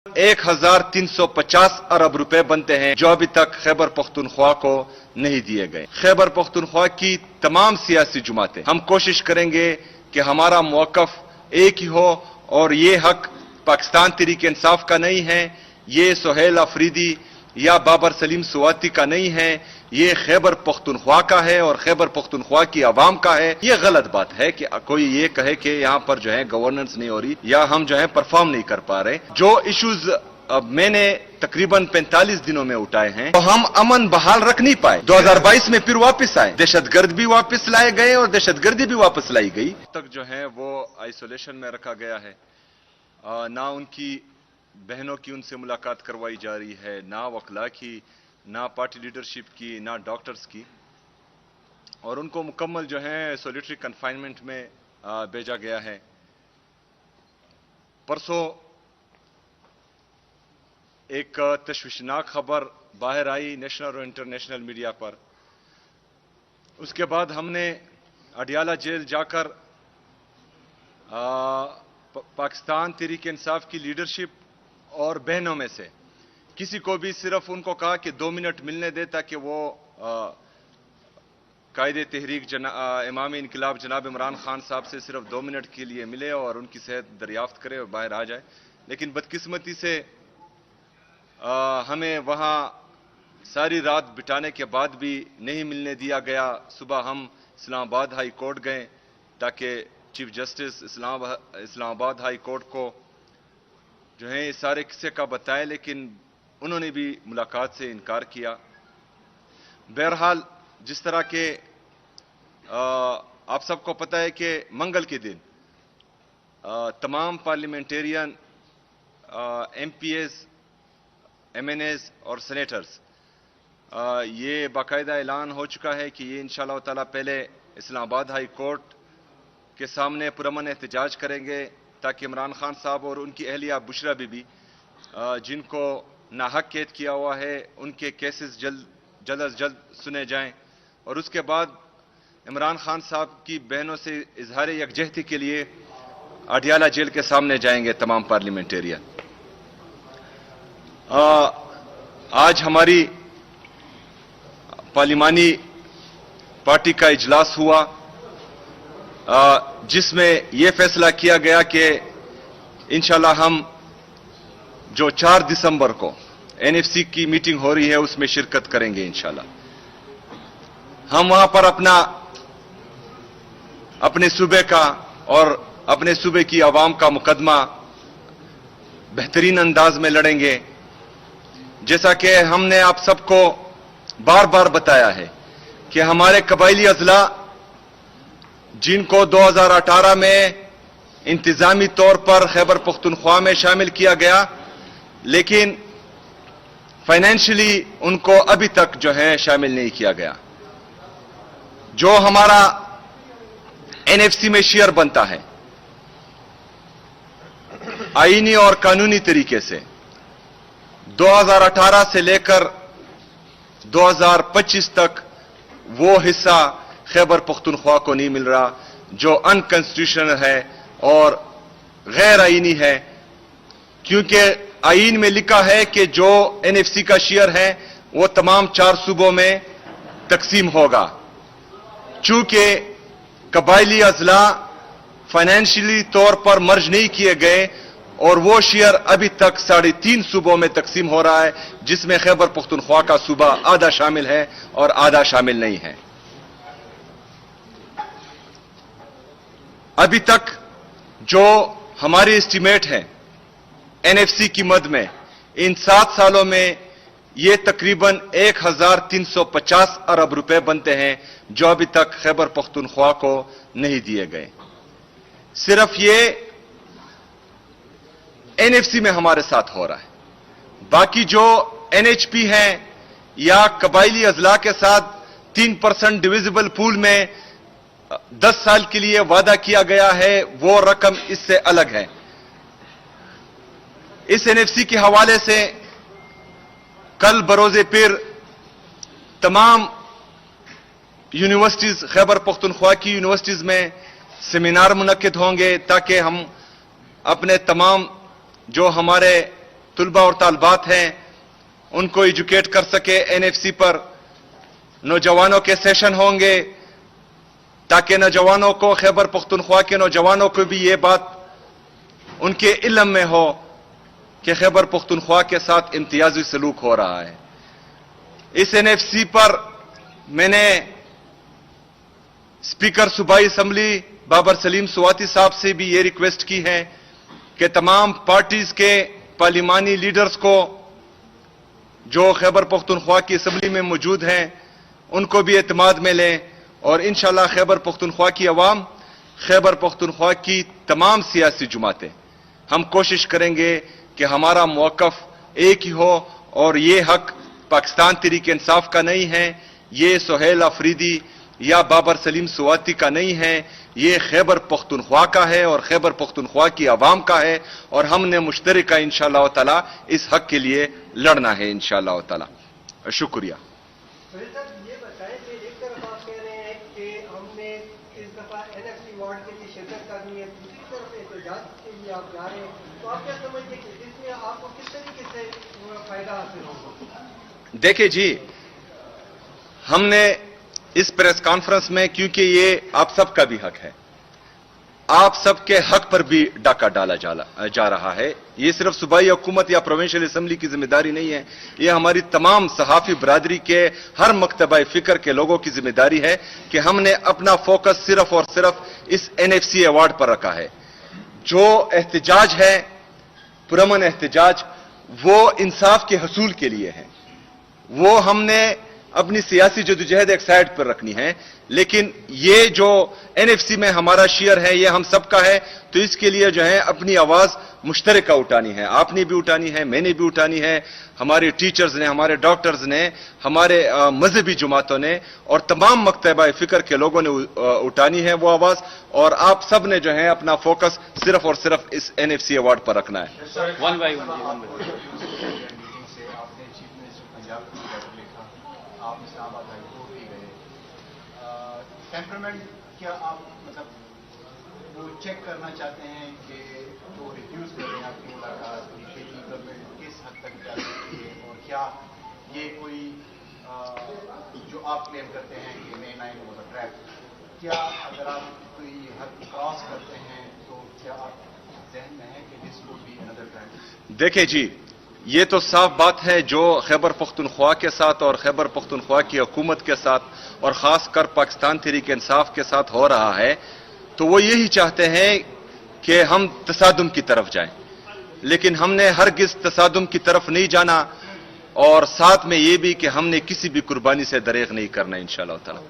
1350 अरब रुपए बनते हैं जो अभी तक खैबर पख्तूनख्वा को नहीं दिए गए। खैबर पख्तूनख्वा की तमाम सियासी जमातें हम कोशिश करेंगे कि हमारा मौकफ एक ही हो और ये हक पाकिस्तान तहरीक इंसाफ का नहीं है, ये सुहेल अफरीदी या बाबर सलीम सुवाती का नहीं है, ये खैबर पख्तूनख्वा का है और खैबर पख्तूनख्वा की आवाम का है। ये गलत बात है कि कोई ये कहे कि यहां पर जो है गवर्नेंस नहीं हो रही या हम जो है परफॉर्म नहीं कर पा रहे। जो इश्यूज मैंने तकरीबन 45 दिनों में उठाए हैं तो हम अमन बहाल रख नहीं पाए। 2022 में फिर वापस आए, दहशतगर्द भी वापस लाए गए और दहशतगर्दी भी वापस लाई गई। तक जो है वो आइसोलेशन में रखा गया है, ना उनकी बहनों की उनसे मुलाकात करवाई जा रही है, ना वकला की, ना पार्टी लीडरशिप की, ना डॉक्टर्स की, और उनको मुकम्मल जो है सोलिटरी कन्फाइनमेंट में भेजा गया है। परसों एक तशवीशनाक खबर बाहर आई नेशनल और इंटरनेशनल मीडिया पर। उसके बाद हमने अडियाला जेल जाकर पाकिस्तान तहरीक इंसाफ की लीडरशिप और बहनों में से किसी को भी सिर्फ उनको कहा कि 2 मिनट मिलने दे ताकि वो कायदे तहरीक इमाम इनकलाब जनाब इमरान खान साहब से सिर्फ 2 मिनट के लिए मिले और उनकी सेहत दरियाफ्त करे और बाहर आ जाए। लेकिन बदकिस्मती से हमें वहां सारी रात बिताने के बाद भी नहीं मिलने दिया गया। सुबह हम इस्लामाबाद हाई कोर्ट गए ताकि chief justice Islamabad high court को जो है इस सारे किस्से का बताए, लेकिन उन्होंने भी मुलाकात से इनकार किया। बहरहाल जिस तरह के आप सबको पता है कि मंगल के दिन तमाम पार्लियामेंटेरियन, एमपीएस, एमएनएस और सेनेटर्स ये बाकायदा ऐलान हो चुका है कि ये इंशाअल्लाह ताला पहले इस्लामाबाद हाई कोर्ट के सामने पुरअमन एहतजाज करेंगे ताकि इमरान खान साहब और उनकी अहलिया बुशरा बीबी जिनको नाहक कैद किया हुआ है उनके केसेस जल्द अज जल्द सुने जाएं, और उसके बाद इमरान खान साहब की बहनों से इजहार यकजहती के लिए अडियाला जेल के सामने जाएंगे तमाम पार्लियामेंटेरियन। आज हमारी पार्लिमानी पार्टी का इजलास हुआ जिसमें यह फैसला किया गया कि इंशाल्लाह हम जो 4 दिसंबर को एनएफसी की मीटिंग हो रही है उसमें शिरकत करेंगे इंशाल्लाह। हम वहां पर अपने सूबे का और अपने सूबे की आवाम का मुकदमा बेहतरीन अंदाज में लड़ेंगे। जैसा कि हमने आप सबको बार बार बताया है कि हमारे कबायली अजला जिनको 2018 में इंतजामी तौर पर खैबर पख्तूनख्वा में शामिल किया गया, लेकिन फाइनेंशियली उनको अभी तक जो है शामिल नहीं किया गया। जो हमारा एनएफसी में शेयर बनता है आईनी और कानूनी तरीके से 2018 से लेकर 2025 तक वो हिस्सा खैबर पख्तूनख्वा को नहीं मिल रहा जो अनकॉन्स्टिट्यूशनल है और गैर आईनी है, क्योंकि आईन में लिखा है कि जो एनएफसी का शेयर है वो तमाम 4 सूबों में तकसीम होगा। चूंकि कबायली अजला फाइनेंशियली तौर पर मर्ज नहीं किए गए और वो शेयर अभी तक 3.5 सूबों में तकसीम हो रहा है, जिसमें खैबर पख्तूनख्वा का सूबा आधा शामिल है और आधा शामिल नहीं है। अभी तक जो हमारी एस्टीमेट है एनएफसी की मद में इन 7 सालों में ये तकरीबन 1350 अरब रुपए बनते हैं जो अभी तक खैबर पख्तूनख्वा को नहीं दिए गए। सिर्फ ये एनएफसी में हमारे साथ हो रहा है। बाकी जो एनएचपी है या कबायली अजला के साथ 3% डिविजिबल पूल में 10 साल के लिए वादा किया गया है, वो रकम इससे अलग है। इस एनएफसी के हवाले से कल बरोजे पीर तमाम यूनिवर्सिटीज, खैबर पख्तूनख्वा की यूनिवर्सिटीज में सेमिनार मुनक्किद होंगे ताकि हम अपने तमाम जो हमारे तलबा और तालबात हैं उनको एजुकेट कर सके। एनएफसी पर नौजवानों के सेशन होंगे ताकि नौजवानों को, खैबर पख्तूनख्वा के नौजवानों को भी ये बात उनके इल्म में हो कि खैबर पख्तूनख्वा के साथ इम्तियाजी सलूक हो रहा है। इस एनएफसी पर मैंने स्पीकर सूबाई असम्बली बाबर सलीम सुवाती साहब से भी ये रिक्वेस्ट की है कि तमाम पार्टीज के पार्लिमानी लीडर्स को जो खैबर पख्तूनख्वा की असम्बली में मौजूद हैं उनको भी एतमाद में लें और इंशाअल्लाह खैबर पख्तूनख्वा की अवाम, खैबर पख्तूनख्वा की तमाम सियासी जमातें हम कोशिश करेंगे कि हमारा मौक़िफ़ एक ही हो और ये हक पाकिस्तान तहरीक इंसाफ का नहीं है, ये सुहेल अफरीदी या बाबर सलीम सुवाती का नहीं है, ये खैबर पख्तूनख्वा का है और खैबर पख्तूनख्वा की आवाम का है और हमने मुश्तरका इंशाअल्लाह ताला इस हक के लिए लड़ना है इंशाअल्लाह ताला। शुक्रिया। ये बताएं कि एक तरफ आप कह रहे हैं कि हमने इस दफा एनएफसी वार्ड के लिए शिरकत करनी है, दूसरी तरफ एहतजाज के लिए आप जा रहे हैं, तो आप क्या समझते हैं कि इसमें आपको किस तरीके से फायदा हासिल होगा? देखिए जी, हमने इस प्रेस कॉन्फ्रेंस में, क्योंकि ये आप सबका भी हक है, आप सबके हक पर भी डाका डाला जा रहा है। ये सिर्फ सूबाई हुकूमत या प्रोविंशियल असेंबली की जिम्मेदारी नहीं है, ये हमारी तमाम सहाफी बरादरी के हर मकतबा फिक्र के लोगों की जिम्मेदारी है कि हमने अपना फोकस सिर्फ और सिर्फ इस एनएफसी अवार्ड पर रखा है। जो एहतजाज है, पुरअमन एहतजाज, वो इंसाफ के हसूल के लिए है। वो हमने अपनी सियासी जदोजहद एक साइड पर रखनी है, लेकिन ये जो एनएफसी में हमारा शेयर है ये हम सबका है, तो इसके लिए जो है अपनी आवाज मुश्तरका उठानी है। आपने भी उठानी है, मैंने भी उठानी है, हमारे टीचर्स ने, हमारे डॉक्टर्स ने, हमारे मजहबी जमातों ने और तमाम मकतबा फिक्र के लोगों ने उठानी है वो आवाज, और आप सब ने जो है अपना फोकस सिर्फ और सिर्फ इस एनएफसी अवार्ड पर रखना है। आप इस्लामाबाद हाई कोर्ट भी गए, टेम्परामेंट क्या आप मतलब वो चेक करना चाहते हैं कि वो रिफ्यूज कर रहे हैं आपकी मुलाकात, बीजेपी गवर्नमेंट किस हद तक जा सकती है, और क्या ये कोई जो आप क्लेम करते हैं कि मे 9 वाज अ ट्रैप, क्या अगर आप कोई हद क्रॉस करते हैं तो क्या आप जहन में है कि this would be another trap? देखिए जी, ये तो साफ बात है जो खैबर पख्तूनख्वा के साथ और खैबर पख्तूनख्वा की हुकूमत के साथ और खास कर पाकिस्तान तहरीक इंसाफ के साथ हो रहा है, तो वो यही चाहते हैं कि हम तसादुम की तरफ जाएं, लेकिन हमने हरगिज तसादुम की तरफ नहीं जाना और साथ में ये भी कि हमने किसी भी कुर्बानी से दरेग नहीं करना इंशाअल्लाह ताला।